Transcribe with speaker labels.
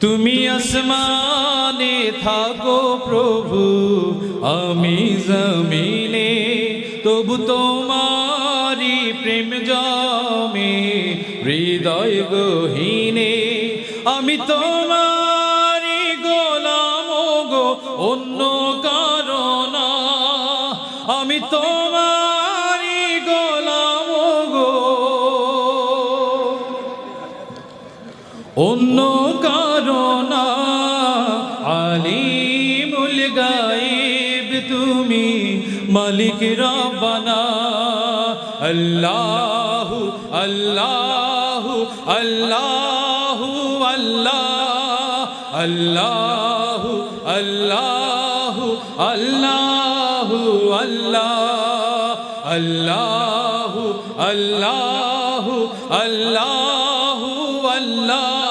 Speaker 1: তুমি আসমানে থাকো প্রভু, আমি জমিনে, তবু তোমারি প্রেম জমে হৃদয় গহীনে। আমি তোমারি গোলাম গো, অন্য কারণ, আমি তোমারি গোলাম গো, অন্য কারণ। আলিমুল গায়েব তুমি, মালিক রব্বানা। আল্লাহু আল্লাহু আল্লাহু আল্লাহ, আল্লাহু আল্লাহু আল্লাহু আল্লাহ, আল্লাহু আল্লাহু আল্লাহু আল্লাহ।